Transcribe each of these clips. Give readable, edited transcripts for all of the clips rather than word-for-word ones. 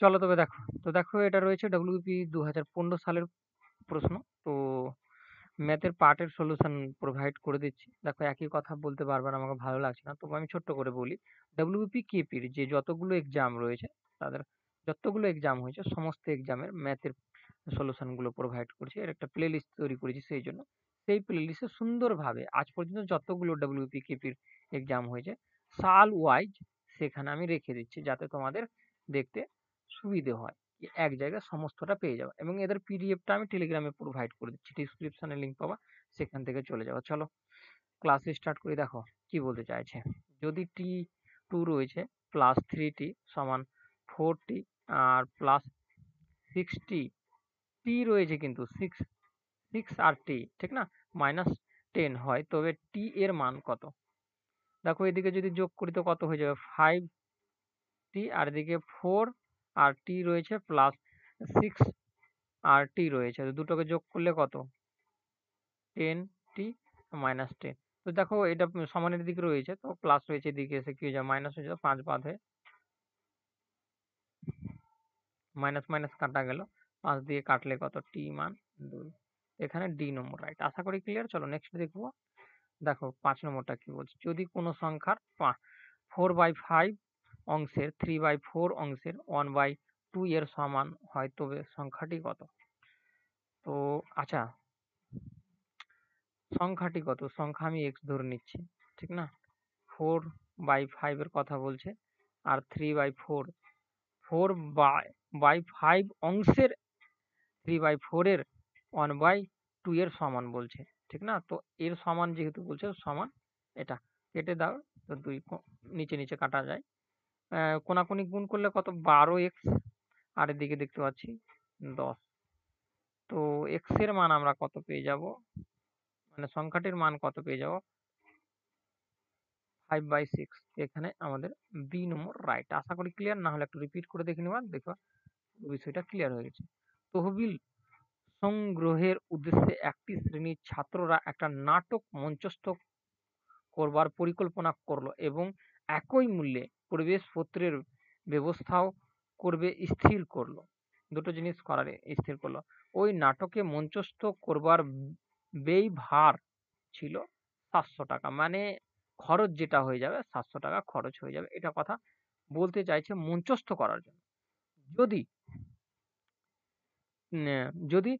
চলো তবে দেখো। তো দেখো এটা রয়েছে ডব্লিউপি 2015 সালের প্রশ্ন। তো ম্যাথের পার্টের সলিউশন প্রোভাইড করে দিচ্ছি। দেখো একই কথা বলতে বারবার আমাকে ভালো লাগছে না। তবু আমি ছোট্ট করে বলি। ডব্লিউপি কেপির যে যতগুলো এক্সাম রয়েছে তাদের যতগুলো এক্সাম হয়েছে সমস্ত এক্সামের ম্যাথের সলিউশন গুলো প্রোভাইড করছি। এর একটা প্লেলিস্ট তৈরি করেছি সেই জন্য। সেই প্লেলিস্টে সুন্দরভাবে আজ পর্যন্ত যতগুলো ডব্লিউপি কেপির এক্সাম হয়েছে সাল ওয়াইজ সেখানে আমি রেখে দিচ্ছি যাতে তোমাদের দেখতে সুবিধে হয়। এক জায়গায় সমস্তটা পেয়ে যাবে এবং এদের পিডিএফটা আমি টেলিগ্রামে প্রোভাইড করে দিচ্ছি। ডিসক্রিপশনে লিংক পাবা, সেখান থেকে চলে যাও। চলো ক্লাস স্টার্ট করি। দেখো কি বলতে চাইছে। যদি টি টু রয়েছে প্লাস থ্রি টি সমান ফোর টি আর প্লাস সিক্স টি রয়েছে কিন্তু সিক্স সিক্স আর টি ঠিক না মাইনাস টেন হয়, তবে টি এর মান কত? দেখো এদিকে যদি যোগ করি তো কত হয়ে যাবে? ফাইভ টি আর এদিকে ফোর আর টি রয়েছে প্লাস সিক্স আর টি রয়েছে, তো দুটোকে যোগ করলে কত? টেন টি মাইনাস টেন। তো দেখো এটা সমানের দিকে রয়েছে তো প্লাস রয়েছে, এদিকে এসে কি হয়ে যাবে? মাইনাস হয়ে যাবে, পাঁচ বাদ হয়ে মাইনাস মাইনাস কাটা গেল, পাঁচ দিয়ে কাটলে কত? টি মান দুই। এখানে ডি নম্বর রাইট। আশা করি ক্লিয়ার। চলো নেক্সট দেখবো। দেখো ৫ নম্বরটা কি বলছে। যদি কোনো সংখ্যার 4/5 অংশের 3/4 অংশের 1/2 এর সমান হয় তবে সংখ্যাটি কত? তো আচ্ছা, সংখ্যাটি কত? সংখ্যা আমি এক্স ধরে নিচ্ছি, ঠিক না? 4/5 এর কথা বলছে আর 3/4, 4/5 অংশের 3/4 এর 1/2 এর সমান বলছে, ঠিক না? তো এর সমান যেহেতু বলছে সমান এটা কেটে দাও। তো দুই নিচে নিচে কাটা যায়। কোনাকুনি গুণ করলে কত? 12x আর এদিকে দেখতে পাচ্ছি 10। তো x এর মান আমরা কত পেয়ে যাব? মানে সংখ্যাটির মান কত পেয়ে যাব? 5/6। এখানে আমাদের বি নম্বর রাইট। আশা করি ক্লিয়ার। না হলে একটু রিপিট করে দেখে নেওয়া, দেখো বিষয়টা ক্লিয়ার হয়ে গেছে। তহবিল সংগ্রহের উদ্দেশ্যে একটি শ্রেণীর ছাত্ররা একটা নাটক মঞ্চস্থ করবার পরিকল্পনা করলো এবং একই মূল্যে প্রবেশপত্রের ব্যবস্থাও করবে স্থির করলো। দুটো জিনিস করার স্থির করলো। ওই নাটকে মঞ্চস্থ করবার ব্যয়ভার ছিল ৭০০ টাকা। মানে খরচ যেটা হয়ে যাবে ৭০০ টাকা খরচ হয়ে যাবে। এটা কথা বলতে চাইছে মঞ্চস্থ করার জন্য। যদি যদি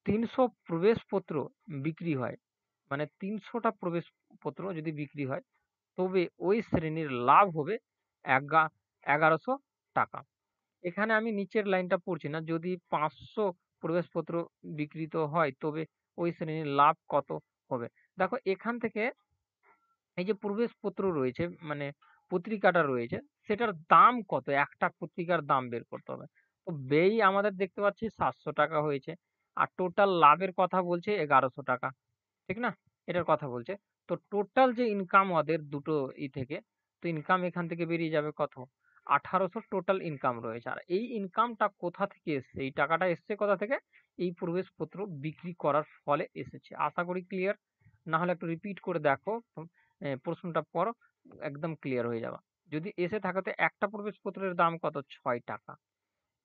৩০০ প্রবেশপত্র বিক্রি হয়, মানে ৩০০টা প্রবেশপত্র যদি বিক্রি হয় তবে ওই শ্রেণীর লাভ হবে ১১০০ টাকা। এখানে আমি নিচের লাইনটা পড়ছি না। যদি ৫০০ প্রবেশপত্র বিক্রিত হয় তবে ওই শ্রেণীর লাভ কত হবে? দেখো এখান থেকে এই যে প্রবেশপত্র রয়েছে মানে পত্রিকাটা রয়েছে সেটার দাম কত? একটা পত্রিকার দাম বের করতে হবে। তো ব্যয় আমাদের দেখতে পাচ্ছি ৭০০ টাকা হয়েছে আর টোটাল লাভের কথা বলছে ১১০০ টাকা, ঠিক না? এটার কথা বলছে। তো টোটাল যে ইনকাম ওদের দুটো থেকে, তো ইনকাম এখান থেকে বেরিয়ে যাবে কত? ১৮০০ টোটাল ইনকাম রয়েছে। আর এই ইনকামটা কোথা থেকে এসছে? এই টাকাটা এসছে কোথা থেকে? এই প্রবেশপত্র বিক্রি করার ফলে এসেছে। আশা করি ক্লিয়ার। না হলে একটু রিপিট করে দেখো, প্রশ্নটা পড়ো, একদম ক্লিয়ার হয়ে যাবে। যদি এসে থাকে তো একটা প্রবেশপত্রের দাম কত? ৬ টাকা।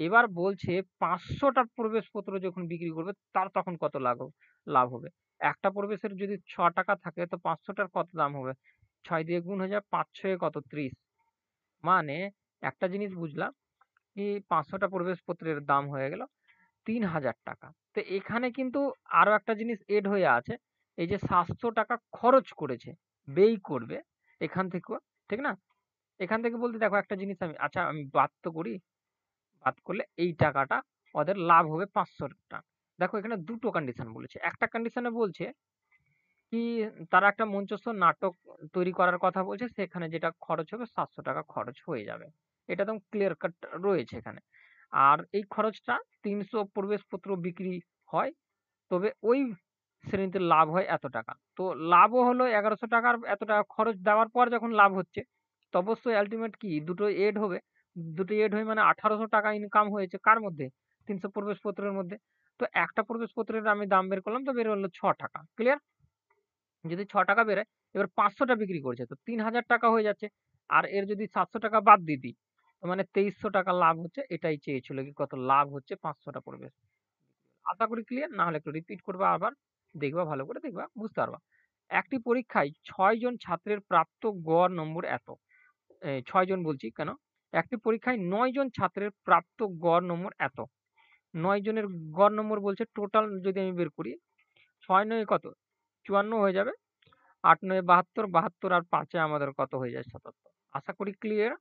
এবার বলছে ৫০০টা প্রবেশপত্র যখন বিক্রি করবে তার তখন কত লাভ হবে? একটা প্রবেশের যদি ৬ টাকা থাকে তো ৫০০টার কত দাম হবে? ৬ দিয়ে গুণ হয়ে যাবে, ৫ ছয়ে কত? ৩০। মানে একটা জিনিস বুঝলাম কি ৫০০টা প্রবেশপত্রের দাম হয়ে গেল ৩০০০ টাকা। তো এখানে কিন্তু আরো একটা জিনিস এড হয়ে আছে। এই যে ৭০০ টাকা খরচ করেছে, ব্যয় করবে এখান থেকেও, ঠিক না? এখান থেকে বলতে দেখো একটা জিনিস আমি বাদ তো করি। বাদ করলে এই টাকাটা ওদের লাভ হবে ৫০০ টাকা। দেখো এখানে দুটো কন্ডিশন বলেছে। একটা কন্ডিশনে বলছে কি তারা একটা মঞ্চস্থ নাটক তৈরি করার কথা বলছে, সেখানে যেটা খরচ হবে ৭০০ টাকা খরচ হয়ে যাবে। এটা একদম ক্লিয়ার কাট রয়েছে এখানে। আর এই খরচটা ৩০০ প্রবেশপত্র বিক্রি হয় তবে ওই শ্রেণীতে লাভ হয় এত টাকা। তো লাভও হলো ১১০০ টাকার, এত টাকা খরচ দেওয়ার পর যখন লাভ হচ্ছে তো অবশ্যই আল্টিমেট কি দুটো এড হবে। দুটো এড হয়ে মানে ১৮০০ টাকা ইনকাম হয়েছে কার মধ্যে? ৩০০ প্রবেশপত্রের মধ্যে। তো একটা প্রবেশপত্রের আমি দাম বের করলাম তো বের হলো ৬ টাকা। ক্লিয়ার? যদি ৬ টাকা বেরোয় এবার ৫০০ টা বিক্রি করছে তো ৩০০০ টাকা হয়ে যাচ্ছে। আর এর যদি ৭০০ টাকা বাদ দিয়ে দিই মানে 2300 টাকা লাভ হচ্ছে, এটাই চেয়েছিল কি কত লাভ হচ্ছে 500টা প্রবেশ। আশা করি ক্লিয়ার, না হলে একটু রিপিট করবা আবার, দেখবা ভালো করে দেখবা বুঝতে পারবা। একটি পরীক্ষায় 6 জন ছাত্রের প্রাপ্ত গড় নম্বর এত। 6 জন বলছি কেন? একটি পরীক্ষায় 9 জন ছাত্রের প্রাপ্ত গড় নম্বর এত। 9 জনের গড় নম্বর বলছে, টোটাল যদি আমি বের করি 6 9 কত 54 হয়ে যাবে, 8 9 72, 72 আর 5 আমাদের কত হয়ে যায় 77। আশা করি ক্লিয়ার।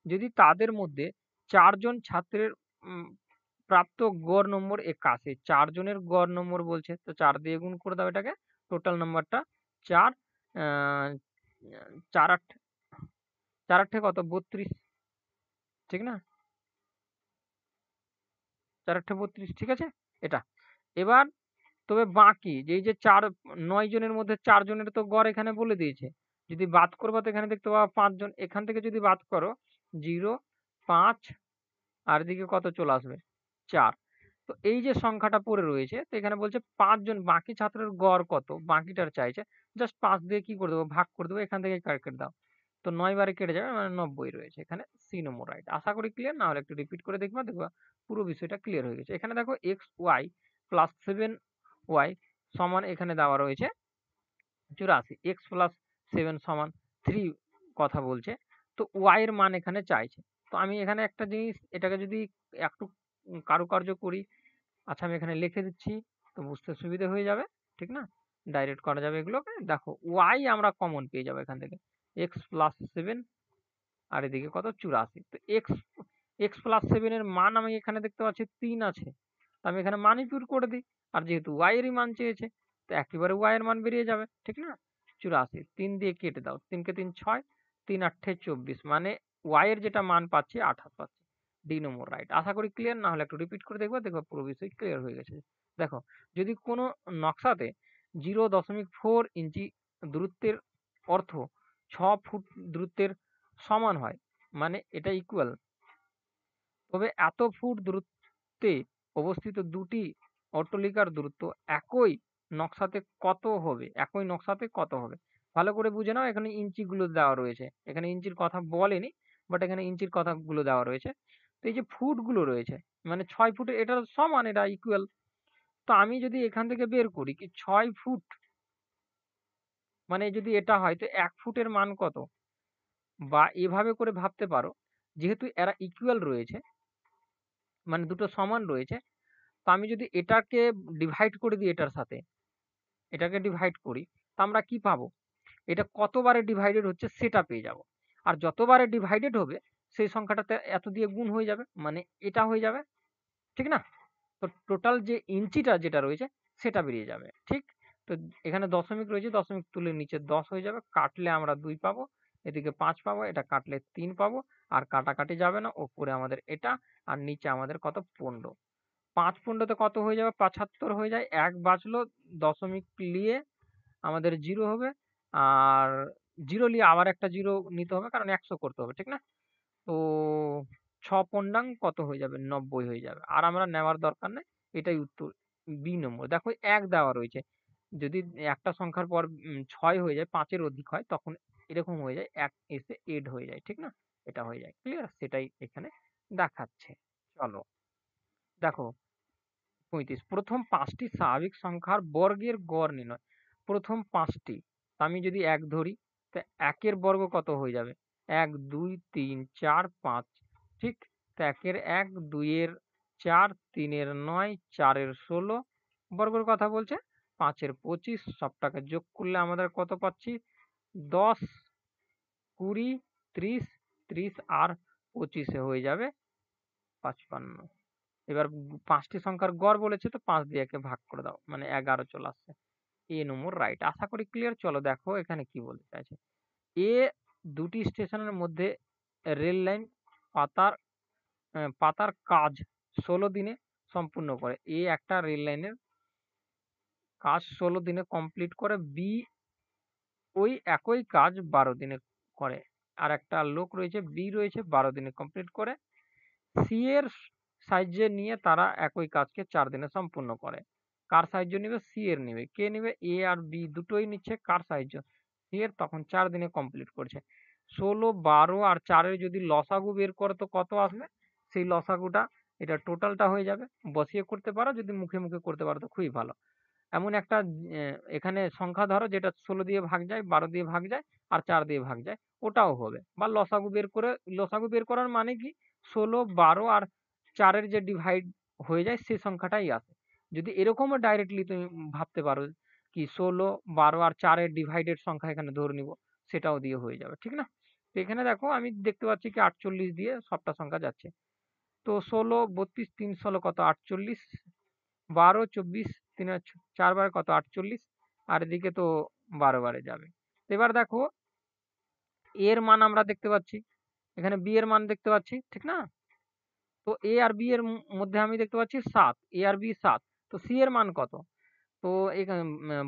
যদি তাদের মধ্যে 4 জন ছাত্রের প্রাপ্ত গড় নম্বর 81, 4 জনের গড় নম্বর বলছে, তো 4 দিয়ে গুণ করে দাও এটাকে, টোটাল নাম্বারটা 4, 4 8 4 8 কত 32, ঠিক না? 4 8 32, ঠিক আছে এটা। এবার তবে বাকি যে এই যে 9 জনের মধ্যে 4 জনের তো গড় এখানে বলে দিয়েছে, যদি বাদ করবা তো এখানে দেখতে পাবা 5 জন, এখান থেকে যদি বাদ করো 0 5 আর এদিকে কত চলে আসবে 4। তো এই যে সংখ্যাটা পড়ে রয়েছে, তো এখানে বলছে 5 জন বাকি ছাত্রের গড় কত, বাকিটার চাইছে। জাস্ট 5 দিয়ে কি করে দেবো, ভাগ করে দেবো, এখান থেকে কেটে দাও। তো 9 বারে কেটে যাবে, মানে 90 রয়েছে এখানে, সি নম্বর রাইট। আশা করি ক্লিয়ার, না হলে একটু রিপিট করে দেখবা, দেখবা পুরো বিষয়টা ক্লিয়ার হয়ে গেছে। এখানে দেখো এক্স ওয়াই প্লাস 7y সমান এখানে দেওয়া রয়েছে 84, এক্স প্লাস 7 সমান 3 কথা বলছে। তো ওয়াই এর মান এখানে চাইছে। তো আমি এখানে একটা জিনিস, এটাকে যদি একটু কারুকার্য করি, আচ্ছা আমি এখানে লিখে দিচ্ছি, তো বুঝতে সুবিধা হয়ে যাবে, ঠিক না? ডাইরেক্ট করা যাবে এগুলোকে। দেখো ওয়াই আমরা কমন পেয়ে যাবো এখান থেকে, এক্স প্লাস 7 আর এদিকে কত 84। তো এক্স এক্স প্লাস 7 এর মান আমি এখানে দেখতে পাচ্ছি 3 আছে, তো আমি এখানে মানই পুট করে দিই। আর যেহেতু ওয়াই এরই মান চেয়েছে, তো একেবারে ওয়াই এর মান বেরিয়ে যাবে, ঠিক না? 84, 3 দিয়ে কেটে দাও, 3 কে 3 6, 3 8 24, মানে ওয়াই এর যেটা মান পাচ্ছি 28 পাচ্ছি। ডি নম্বর রাইট। আশা করি ক্লিয়ার, না হলে একটু রিপিট করে দেখবা, দেখবা পুরো বিষয় ক্লিয়ার হয়ে গেছে। দেখো যদি কোনো নকশাতে 0.4 ইঞ্চি দূরত্বের অর্থ 6 ফুট দূরত্বের সমান হয়, মানে এটা ইকুয়াল, তবে এত ফুট দূরত্বে অবস্থিত দুটি অট্টালিকার দূরত্ব একই নকশাতে কত হবে, একই নকশাতে কত হবে। ভালো করে বুঝে নাও, এখানে ইঞ্চিগুলো দেওয়া রয়েছে, এখানে ইঞ্চির কথা বলেনি, বাট এখানে ইঞ্চির কথাগুলো দেওয়া রয়েছে। তো এই যে ফুটগুলো রয়েছে, মানে 6 ফুটের এটা সমান, এটা ইকুয়াল। তো আমি যদি এখান থেকে বের করি কি 6 ফুট, মানে যদি এটা হয় তো 1 ফুটের মান কত, বা এভাবে করে ভাবতে পারো, যেহেতু এরা ইকুয়াল রয়েছে, মানে দুটো সমান রয়েছে, তো আমি যদি এটাকে ডিভাইড করে দিই এটার সাথে, এটাকে ডিভাইড করি, তো আমরা কি পাবো, এটা কতবারে ডিভাইডেড হচ্ছে সেটা পেয়ে যাব। আর যতবারে ডিভাইডেড হবে সেই সংখ্যাটাতে এত দিয়ে গুণ হয়ে যাবে, মানে এটা হয়ে যাবে, ঠিক না? তো টোটাল যে ইঞ্চিটা যেটা রয়েছে সেটা বেরিয়ে যাবে, ঠিক? তো এখানে দশমিক রয়েছে, দশমিক তুলে নিচে 10 হয়ে যাবে, কাটলে আমরা 2 পাবো, এদিকে 5 পাবো, এটা কাটলে 3 পাবো, আর কাটাকাটি যাবে না, ওপরে আমাদের এটা, আর নিচে আমাদের কত 15। 5 15 কত হয়ে যাবে, 75 হয়ে যায়, 1 বাঁচলো, দশমিক নিয়ে আমাদের 0 হবে, আর 0 নিয়ে আবার একটা 0 নিতে হবে, কারণ 100 করতে হবে, ঠিক না? তো 6 পূর্ণাঙ্গ কত হয়ে যাবে, 90 হয়ে যাবে। আর আমরা নেওয়ার দরকার নেই, এটাই উত্তর, বি নম্বর। দেখো 1 দেওয়া রয়েছে, যদি একটা সংখ্যার পর 6 হয়ে যায়, 5 এর অধিক হয়, তখন এরকম হয়ে যায়, 1 এসে এড হয়ে যায়, ঠিক না? এটা হয়ে যায়, ক্লিয়ার? সেটাই এখানে দেখাচ্ছে। চলো দেখো 35, প্রথম 5টি স্বাভাবিক সংখ্যার বর্গের গড় নির্ণয়। প্রথম 5টি, আমি যদি 1 ধরি, তো 1 এর বর্গ কত হয়ে যাবে, 1 2 3 4 5, ঠিক? তো 1 এর 1, 2 এর 4, 3 এর 9, 4 এর 16 বর্গের কথা বলছে, 5 এর 25, সবটাকে যোগ করলে আমাদের কত পাচ্ছি, 10 20 30, 30 আর 25 এ হয়ে যাবে 55। এবার 5টি সংখ্যার গড় বলেছে, তো 5 দিয়ে একে ভাগ করে দাও, মানে 11 চলে আসছে। এ নম্বর রাইট। আশা করি ক্লিয়ার। চলো দেখো এখানে কি বলতে চাইছে। এ দুটি স্টেশনের মধ্যে রেল লাইন পাতার পাতার কাজ 16 দিনে সম্পূর্ণ করে। এ একটা রেল লাইনের কাজ 16 দিনে কমপ্লিট করে, বি ওই একই কাজ 12 দিনে করে। আর একটা লোক রয়েছে, বি রয়েছে, 12 দিনে কমপ্লিট করে। সি এর সাহায্য নিয়ে তারা একই কাজকে 4 দিনে সম্পূর্ণ করে। কার সাহায্য নিবে, সি এর নিবে। কে নিবে, এ আর বি দুটোই নিচ্ছে, কার সাহায্য, সি এর, তখন 4 দিনে কমপ্লিট করছে। 16, 12 আর 4-এর যদি লসাগু বের করো তো কত আসবে? সেই লসাগুটা এটা টোটালটা হয়ে যাবে। বসিয়ে করতে পারো, যদি মুখে মুখে করতে পারো তো খুবই ভালো। এমন একটা এখানে সংখ্যা ধরো যেটা 16 দিয়ে ভাগ যায়, 12 দিয়ে ভাগ যায় আর 4 দিয়ে ভাগ যায়, ওটাও হবে। বা লসাগু বের করে, লসাগু বের করার মানে কি 16, 12 আর 4-এর যে ডিভাইড হয়ে যায় সেই সংখ্যাটাই আসে। যদি এরকমও ডাইরেক্টলি তুমি ভাবতে পারো কি 16, 12 আর 4-এর ডিভাইডেড সংখ্যা এখানে ধরে নিব, সেটাও দিয়ে হয়ে যাবে, ঠিক না? তো এখানে দেখো আমি দেখতে পাচ্ছি কি 48 দিয়ে সবটা সংখ্যা যাচ্ছে। তো 16, 32, 3 16 কত 48, 12, 24, 3 আর 4 বার কত 48, আর এদিকে তো 12 বারে যাবে। তো এবার দেখো এর মান আমরা দেখতে পাচ্ছি, এখানে বি এর মান দেখতে পাচ্ছি, ঠিক না? তো এ আর বি এর মধ্যে আমি দেখতে পাচ্ছি 7, এ আর বি 7। তো সি এর মান কত? তো এখানে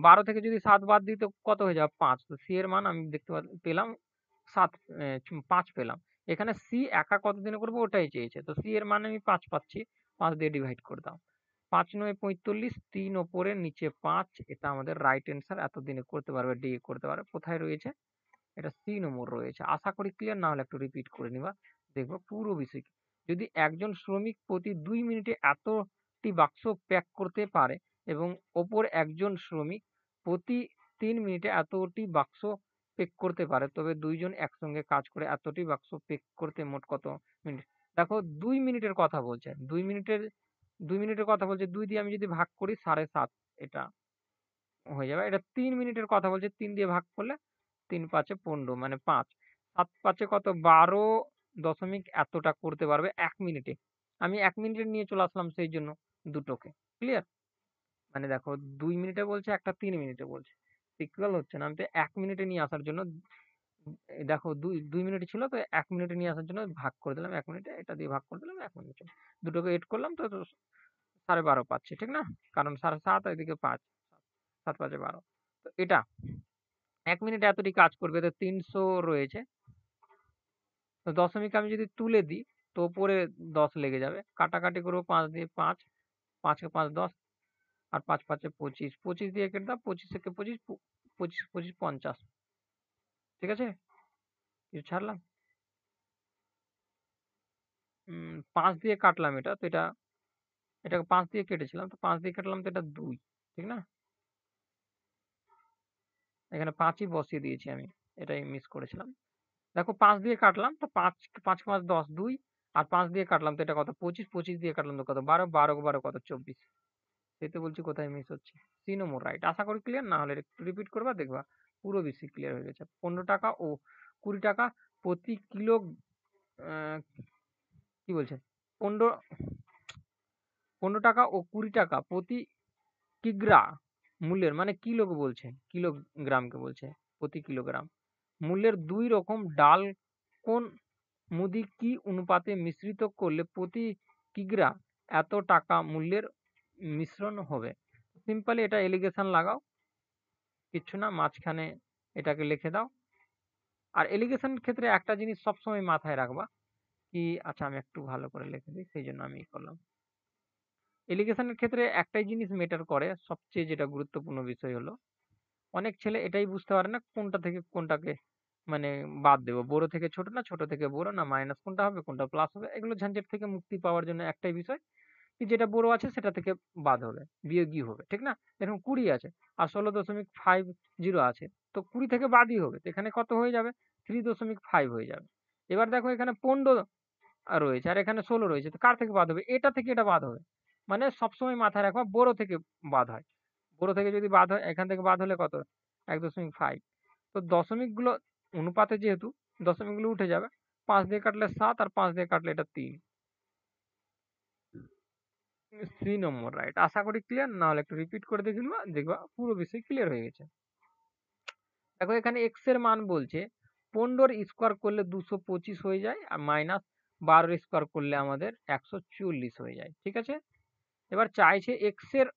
12 থেকে যদি 7 বাদ দিই তো কত হয়ে যাবে? 5। তো সি এর মান আমি দেখতে পেলাম 7, 5 পেলাম। এখানে সি একা কত দিনে করবো ওটাই চেয়েছে। তো সি এর মান আমি 5 পাচ্ছি, 5 দিয়ে ডিভাইড করে দাও। 5 9 45, 3 ওপরে নিচে 5, এটা আমাদের রাইট অ্যান্সার। এতদিনে করতে পারবে, ডি করতে পারবে। কোথায় রয়েছে? এটা সি নম্বর রয়েছে। আশা করি ক্লিয়ার, না হলে একটু রিপিট করে নিবা, দেখবো পুরো বিষয় কি। যদি একজন শ্রমিক প্রতি 2 মিনিটে এতটি বাক্স প্যাক করতে পারে এবং অপর একজন শ্রমিক প্রতি 3 মিনিটে এতটি বাক্স প্যাক করতে পারে, তবে দুইজন একসঙ্গে কাজ করে এতটি বাক্স প্যাক করতে মোট কত মিনিট? দেখো 2 মিনিটের কথা বলছে, 2 মিনিটের কথা বলছে, 2 দিয়ে আমি যদি ভাগ করি 7.5, এটা হয়ে যাবে। এটা 3 মিনিটের কথা বলছে, 3 দিয়ে ভাগ করলে 3 5 15 মানে 5, 7 5 কত 12 দশমিক এতটা করতে পারবে 1 মিনিটে। আমি 1 মিনিটে নিয়ে চলে আসলাম সেই জন্য দুটোকে। ক্লিয়ার? মানে দেখো 2 মিনিটে বলছে, একটা 3 মিনিটে বলছে। ইকুয়াল হচ্ছে না, আমি তো 1 মিনিটে নিয়ে আসার জন্য এই দেখো 2 মিনিট ছিল তো 1 মিনিটে নিয়ে আসার জন্য ভাগ করে দিলাম 1 মিনিটে, এটা দিয়ে ভাগ করে দিলাম 1 মিনিটে। দুটোকে এড করলাম তো 12.5 পাচ্ছি, ঠিক না? কারণ 7.5 এদিকে 5, 7 5 12। তো এটা 1 মিনিটে এতটি কাজ করবে, তো 300 রয়েছে। তো দশমিক আমি যদি তুলে দিই তো উপরে 10 লেগে যাবে। কাটাকাটি করবো 5 দিয়ে, 5, 5 কে 5 10, আর 5 5 25, 25 দিয়ে কেটে দাও, 25 থেকে 25, 25 25 50, ঠিক আছে? কিছু ছাড়লাম? 5 দিয়ে কাটলাম এটা, তো এটাকে 5 দিয়ে কেটেছিলাম, তো 5 দিয়ে কাটলাম তো এটা 2, ঠিক না? এখানে 5ই বসিয়ে দিয়েছি আমি, এটাই মিস করেছিলাম। দেখো 5 দিয়ে কাটলাম তো 5 5 5 10 2, আর 5 দিয়ে কাটলাম তো এটা কত 25, 25 দিয়ে কাটলাম তো কত 12, 12 12 কত 24। সেই তো বলছি কোথায় মিস হচ্ছে। 3 নম্বর রাইট। আশা করি ক্লিয়ার, না হলে একটু রিপিট করবা, দেখবা পুরো বেশি ক্লিয়ার হয়ে গেছে। 15 টাকা ও 20 টাকা প্রতি কিলো, কি বলছে 15 টাকা ও 20 টাকা প্রতি কিগ্রা মূল্যের, মানে কিলোকে বলছে, কিলোগ্রামকে বলছে, প্রতি কিলোগ্রাম মূল্যের 2 রকম ডাল কোন মুদি কি অনুপাতে মিশ্রিত করলে প্রতি কিগ্রা এত টাকা মূল্যের মিশ্রণ হবে? সিম্পলি এটা এলিগেশন লাগাও, কিচ্ছু না, মাঝখানে এটাকে লিখে দাও। আর এলিগেশন ক্ষেত্রে একটা জিনিস সবসময় মাথায় রাখবা কি, আচ্ছা আমি একটু ভালো করে লিখে দিই, সেই জন্য আমি করলাম। এলিগেশনের ক্ষেত্রে একটাই জিনিস ম্যাটার করে, সবচেয়ে যেটা গুরুত্বপূর্ণ বিষয় হলো অনেক ছেলে এটাই বুঝতে পারে না কোনটা থেকে কোনটাকে মানে বাদ দেবো, বড় থেকে ছোট না ছোট থেকে বড়, না মাইনাস কোনটা হবে কোনটা প্লাস হবে। এগুলো ঝঞ্ঝাট থেকে মুক্তি পাওয়ার জন্য একটাই বিষয় কি, যেটা বড় আছে সেটা থেকে বাদ হবে, বিয়োগই হবে, ঠিক না? দেখুন 20 আছে আর 16.50 আছে, তো 20 থেকে বাদই হবে, তো এখানে কত হয়ে যাবে? 3.5 হয়ে যাবে। এবার দেখো এখানে 15 রয়েছে আর এখানে 16 রয়েছে, তো কার থেকে বাদ হবে? এটা থেকে এটা বাদ হবে। মানে সবসময় মাথায় রাখবা বড় থেকে বাদ হয়। বড় থেকে যদি বাদ হয়, এখান থেকে বাদ হলে কত? 1.5। তো দশমিক গুলো অনুপাতে যেহেতু দশমিক গুলো উঠে যাবে, 5 দিয়ে কাটলে 7 আর 5 দিয়ে কাটলে এটা 3। 3 নম্বর রাইট। আশা করি ক্লিয়ার, না হলে একটু রিপিট করে দেখে নিবা, দেখবা পুরো বিষয় ক্লিয়ার হয়ে গেছে। দেখো এখানে এক্স এর মান বলছে 15 স্কোয়ার করলে 225 হয়ে যায়, আর মাইনাস 12 স্কোয়ার করলে আমাদের 140 হয়ে যায়, ঠিক আছে? এবার চাইছে এক্স এর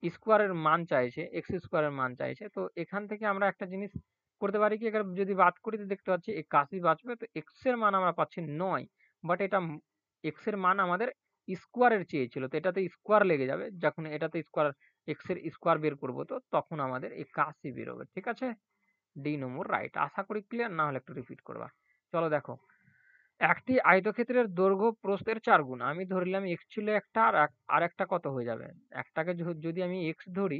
স্কোয়ারের মান চাইছে, এক্স স্কোয়ারের মান চাইছে। তো এখান থেকে আমরা একটা জিনিস করতে পারি কি, এখানে যদি বাদ করি তো দেখতে পাচ্ছি 81 বাঁচবে, তো এক্স এর মান আমরা পাচ্ছি 9, বাট এটা এক্স এর মান আমাদের স্কোয়ারের চেয়েছিল, তো এটাতে স্কোয়ার লেগে যাবে, যখন এটাতে স্কোয়ার এক্স এর স্কোয়ার বের করবো তো তখন আমাদের 81 বেরোবে, ঠিক আছে? ডি নম্বর রাইট। আশা করি ক্লিয়ার, না হলে একটু রিপিট করবা। চলো দেখো, একটি আয়তক্ষেত্রের দৈর্ঘ্য প্রস্থের 4 গুণ। আমি ধরলাম x ছিল একটা, আর একটা কত হয়ে যাবে? একটাকে যদি আমি x ধরি,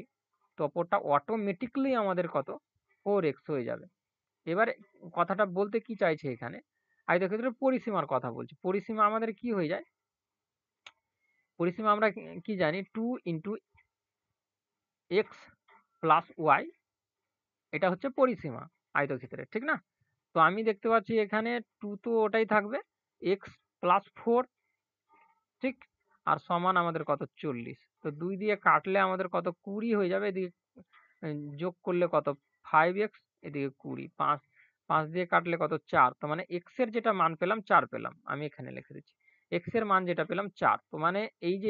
তো অপরটা অটোমেটিক্যালি আমাদের কত? 4x হয়ে যাবে। এবার কথাটা বলতে কি চাইছে এখানে? আয়তক্ষেত্রের পরিসীমার কথা বলছি। পরিসীমা আমাদের কি হয়ে যায়? পরিসীমা আমরা কি জানি? 2 ইন্টু এক্স প্লাস ওয়াই, এটা হচ্ছে পরিসীমা আয়তক্ষেত্রের, ঠিক না? তো আমি দেখতে পাচ্ছি এখানে 2 তো ওটাই থাকবে, এক্স প্লাস 4, ঠিক? আর সমান আমাদের কত? 40। তো 2 দিয়ে কাটলে আমাদের কত? 20 হয়ে যাবে। এদিকে যোগ করলে কত? 5x, এদিকে 20। 5 দিয়ে কাটলে কত? 4। তো মানে x এর যেটা মান পেলাম 4 পেলাম। আমি এখানে লিখে দিচ্ছি। x এর মান যেটা পেলাম 4। তো মানে এই যে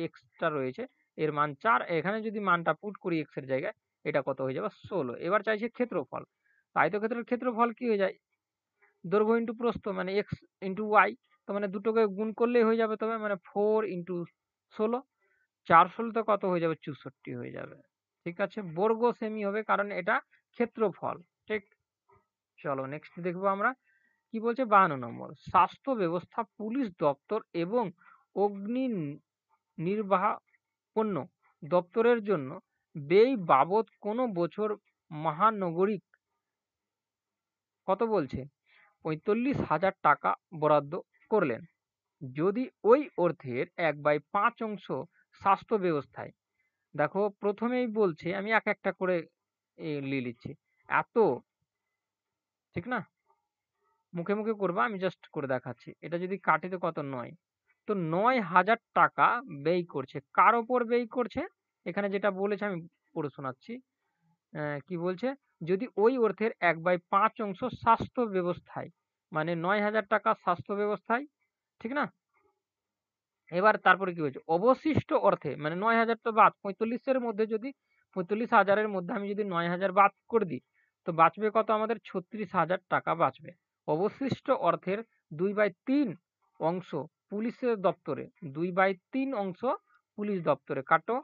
x টা রয়েছে এর মান 4। এখানে যদি মানটা পুট করি x এর জায়গায়, এটা কত হয়ে যাবে? 16। এবার চাইছে ক্ষেত্রফল। তো আয়তক্ষেত্রের ক্ষেত্রফল কি হয়ে যায়? দৈর্ঘ্য ইন্টু প্রস্থ, মানে x ইন্টু y। তো মানে দুটোকে গুণ করলেই হয়ে যাবে, তবে মানে 4 ইন্টু 16। 4 16 তো কত হয়ে যাবে? 64 হয়ে যাবে। ঠিক আছে, বর্গ সেমি হবে কারণ এটা ক্ষেত্রফল, ঠিক? চলো নেক্সট দেখবো আমরা কি বলছে। 52 নম্বর, স্বাস্থ্য ব্যবস্থা, পুলিশ দপ্তর এবং অগ্নি নির্বাহপন্ন দপ্তরের জন্য ব্যয় বাবদ কোনো বছর মহানগরিক কত বলছে? ৪৫,০০০ টাকা বরাদ্দ করলেন, যদি ওই অর্থের 1/5 অংশ স্বাস্থ্য ব্যবস্থায়। দেখো প্রথমেই বলছে, আমি এক একটা করে লিয়ে নিচ্ছি। এত, ঠিক না? মুখে মুখে করবা, আমি জাস্ট করে দেখাচ্ছি। এটা যদি কাটি তো কত? 9। তো 9,০০০ টাকা ব্যয় করছে। কার ওপর ব্যয় করছে? এখানে যেটা বলেছে আমি পড়ে শোনাচ্ছি। কি বলছে? যদি ওই অর্থের 1/5 অংশ স্বাস্থ্য ব্যবস্থায়, মানে 9,০০০ টাকা স্বাস্থ্য ব্যবস্থায়, ঠিক না? এবার তারপরে কি হয়েছে? অবশিষ্ট অর্থে, মানে 9,০০০ তো বাদ, 45 এর মধ্যে যদি 45,০০০ এর মধ্যে আমি যদি 9,০০০ বাদ করে দিই, তো বাঁচবে কত আমাদের? 36,০০০ টাকা বাঁচবে। অবশিষ্ট অর্থের 2/3 অংশ পুলিশের দপ্তরে, 2/3 অংশ পুলিশ দপ্তরে কাটো।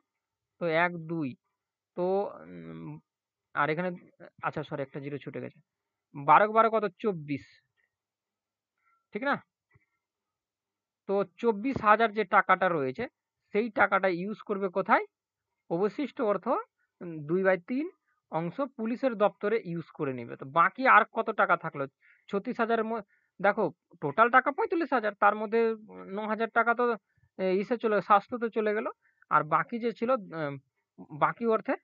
তো 1 2, তো আর এখানে আচ্ছা সরি, একটা জিরো ছুটে গেছে। 12 12 কত? 24, ঠিক না? তো 24,০০০ যে টাকাটা রয়েছে সেই টাকাটা ইউজ করবে কোথায়? অবশিষ্ট অর্থ 2/3 অংশ পুলিশের দপ্তরে ইউজ করে নিবে। তো বাকি আর কত টাকা থাকলো? 36,০০০ এর দেখো টোটাল টাকা 45,০০০, তার মধ্যে 9,০০০ টাকা তো ইসে স্বাস্থ্যতে চলে গেল। আর বাকি যে ছিল বাকি অর্থে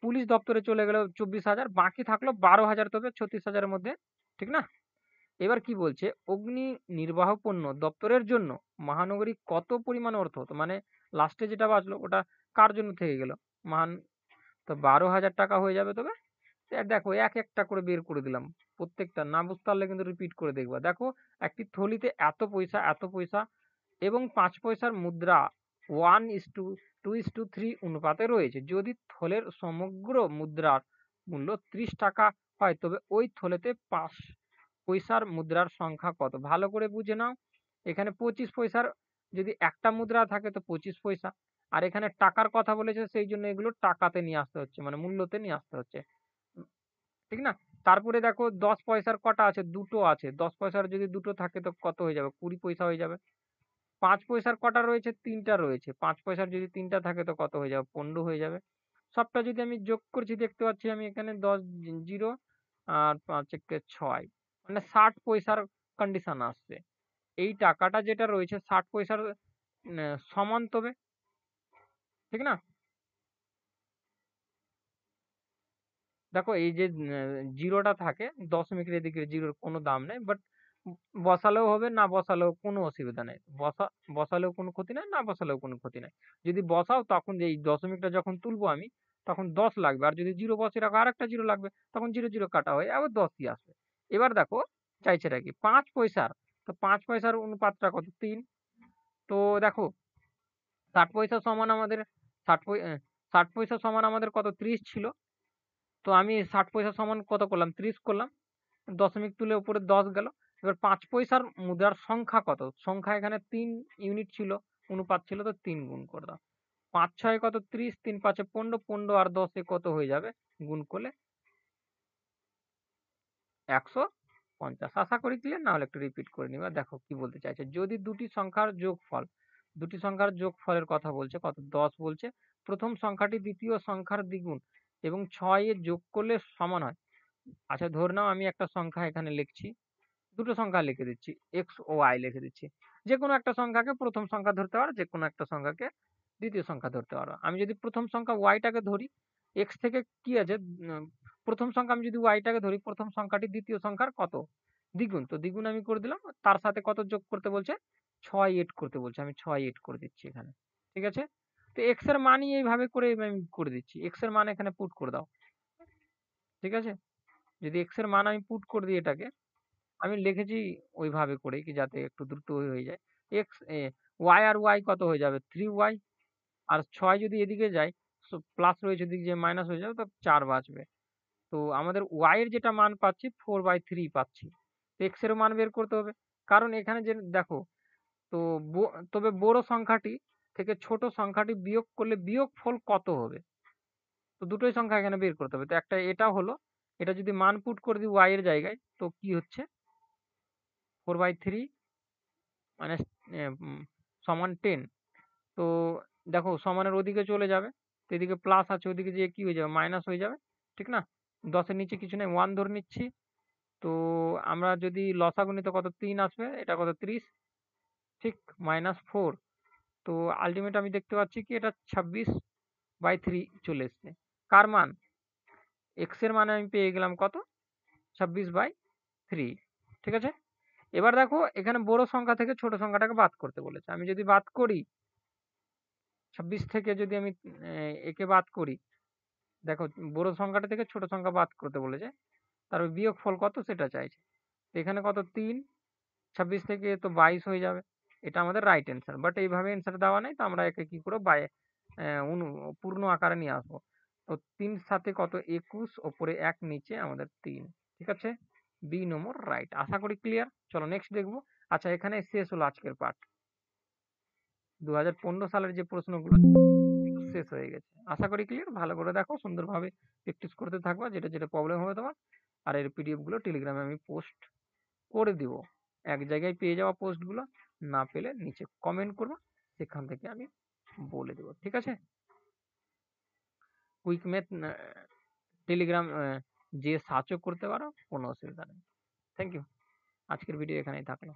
পুলিশ দপ্তরে চলে গেল 24,০০০, বাকি থাকলো 12,০০০, তবে 36,০০০ এর মধ্যে, ঠিক না? এবার কি বলছে? অগ্নি নির্বাহপন্ন দপ্তরের জন্য মহানগরী কত পরিমাণ অর্থ, তো মানে লাস্টে যেটা বাঁচলো ওটা কার জন্য থেকে গেল? মহান, তো 12,০০০ টাকা হয়ে যাবে। তবে দেখো এক একটা করে বের করে দিলাম। প্রত্যেকটা না বুঝতে পারলে কিন্তু রিপিট করে দেখবা। দেখো একটি থলিতে এত পয়সা, এত পয়সা এবং 5 পয়সার মুদ্রা 1:2:3 অনুপাতে রয়েছে। যদি থলের সমগ্র মুদ্রার মূল্য 30 টাকা হয়, তবে ওই থলেতে 5 পয়সার মুদ্রার সংখ্যা কত? ভালো করে বুঝে নাও। এখানে 25 পয়সার যদি একটা মুদ্রা থাকে তো 25 পয়সা। আর এখানে টাকার কথা বলেছে, সেই জন্য এগুলো টাকাতে নিয়ে আসতে হচ্ছে, মানে মূল্যতে নিয়ে আসতে হচ্ছে। ঠিক না? তারপরে দেখো 10 পয়সার কটা আছে? দুটো আছে। 10 পয়সার যদি দুটো থাকে তো কত হয়ে যাবে? 20 পয়সা হয়ে যাবে। 5 পয়সার কটা রয়েছে? 3টা রয়েছে। 5 পয়সার যদি 3টা থাকে তো কত হয়ে যাবে? 15 হয়ে যাবে। সবটা যদি আমি যোগ করছি, দেখতে পাচ্ছি আমি এখানে 10 জিরো আর 5 একে 6, মানে 60 পয়সার কন্ডিশন আসছে। এই টাকাটা যেটা রয়েছে 60 পয়সার সমান, তবে ঠিক না? দেখো এই যে জিরোটা থাকে, দশমিকের এদিকে জিরোর কোনো দাম নেই, বাট বসালেও হবে, না বসালেও কোনো অসুবিধা নেই। বসালেও কোনো ক্ষতি নাই, না বসালেও কোনো ক্ষতি নাই। যদি বসাও তখন এই দশমিকটা যখন তুলবো আমি, তখন 10 লাগবে। আর যদি জিরো বসিয়ে রাখো আরেকটা জিরো লাগবে, তখন জিরো জিরো কাটা হয়ে আবার 10ই আসবে। এবার দেখো চাইছেটা কি? 5 পয়সার। তো 5 পয়সার অনুপাতটা কত? 3। তো দেখো 60 পয়সা সমান আমাদের 60 60 পয়সা সমান আমাদের কত? 30 ছিল। তো আমি 60 পয়সা সমান কত করলাম? 30 করলাম। দশমিক তুলে উপরে 10 গেল। এবার 5 পয়সার মুদ্রার সংখ্যা কত? সংখ্যা এখানে 3 ইউনিট ছিল, অনুপাত ছিল, তো 3 গুণ করে দাও। 5 6 কত? 30, 3 5 15, 15 আর 10 কত হয়ে যাবে গুণ করলে? 150। আশা করি ক্লিয়ার, না হলে একটু রিপিট করে নিবা। দেখো কি বলতে চাইছে, যদি দুটি সংখ্যার যোগফলের কথা বলছে, কত 10 বলছে, প্রথম সংখ্যাটি দ্বিতীয় সংখ্যার দ্বিগুণ এবং 6 এর যোগ করলে সমান হয়। আচ্ছা ধরে নাও আমি একটা সংখ্যা এখানে লিখছি, দুটো সংখ্যা লিখে দিচ্ছি, এক্স ও ওয়াই লিখে দিচ্ছি। যে কোনো একটা সংখ্যাকে প্রথম সংখ্যা ধরতে পারো, যে কোনো একটা সংখ্যাকে দ্বিতীয় সংখ্যা ধরতে পারো। আমি যদি প্রথম সংখ্যা ওয়াইটাকে ধরি, এক্স থেকে কি আছে, প্রথম সংখ্যা আমি যদি ওয়াইটাকে ধরি, প্রথম সংখ্যাটি দ্বিতীয় সংখ্যার কত দ্বিগুণ, তো দ্বিগুণ আমি করে দিলাম, তার সাথে কত যোগ করতে বলছে, 6 এড করতে বলছে, আমি 6 এড করে দিচ্ছি এখানে। ঠিক আছে, তো এক্স এর মানই এইভাবে করে আমি করে দিচ্ছি, এক্স এর মান এখানে পুট করে দাও। ঠিক আছে, যদি এক্স এর মান আমি পুট করে দিই, এটাকে আমি লিখেছি ওইভাবে করে কি যাতে একটু দ্রুত হয়ে যায়। এক্স ওয়াই আর ওয়াই কত হয়ে যাবে, 3y, আর 6 যদি এদিকে যায়, প্লাস রয়েছে ওদিকে যে মাইনাস হয়ে যাবে, তো 4 বাঁচবে। তো আমাদের ওয়াই এর যেটা মান পাচ্ছি 4/3 পাচ্ছি। তো এক্স এর মান বের করতে হবে, কারণ এখানে যে দেখো, তো তবে বড় সংখ্যাটি থেকে ছোট সংখ্যাটি বিয়োগ করলে বিয়োগফল কত হবে, তো দুটোই সংখ্যা এখানে বের করতে হবে। তো একটা এটা হলো, এটা যদি মান পুট করে দিই ওয়াই এর জায়গায়, তো কি হচ্ছে, 4/3 মানে সমান 10। তো দেখো সমানের ওদিকে চলে যাবে, তো এদিকে প্লাস আছে, ওদিকে যে কি হয়ে যাবে, মাইনাস হয়ে যাবে। ঠিক না, 10-এর নিচে কিছু নেই, 1 ধরে নিচ্ছি। তো আমরা যদি লসাগু নিই তো কত, 3 আসবে, এটা কত, 30, ঠিক, -4। তো আলটিমেট আমি দেখতে পাচ্ছি কি এটা 26/3 চলে এসছে। কার মান, এক্স এর মানে আমি পেয়ে গেলাম কত, 26/3। ঠিক আছে, এবার দেখো এখানে বড় সংখ্যা থেকে ছোট সংখ্যাটাকে বাদ করতে বলেছে। আমি যদি বাদ করি, 26 থেকে যদি আমি একে বাদ করি, দেখো বড় সংখ্যাটা থেকে ছোট সংখ্যা বাদ করতে বলেছে, তারপর বিয়োগফল কত সেটা চাইছে। তো এখানে কত, 3, 26 থেকে তো 22 হয়ে যাবে। এটা আমাদের রাইট অ্যান্সার, বাট এইভাবে অ্যান্সার দেওয়া নাই, তো আমরা একে কি করবো, পূর্ণ আকারে নিয়ে আসবো। তো 3 সাথে কত, 21, ওপরে 1, নিচে আমাদের 3। ঠিক আছে, বি নম্বর রাইট। আশা করি ক্লিয়ার। চলো নেক্সট দেখবো। আচ্ছা এখানে শেষ হলো আজকের পার্ট। 2015 সালের যে প্রশ্নগুলো শেষ হয়ে গেছে। আশা করি ক্লিয়ার। ভালো করে দেখো, সুন্দরভাবে প্র্যাকটিস করতে থাকবা, যেটা যেটা প্রবলেম হবে তোমার। আর এর পিডিএফ গুলো টেলিগ্রামে আমি পোস্ট করে দিব। এক জায়গায় পেয়ে যাওয়া পোস্টগুলো, না পেলে নিচে কমেন্ট করবা, সেখান থেকে আমি বলে দেবো। ঠিক আছে, কুইক ম্যাথ টেলিগ্রাম যে সার্চও করতে পারো, কোনো অসুবিধা নেই। Thank you. আজকের ভিডিও এখানেই থাকলো।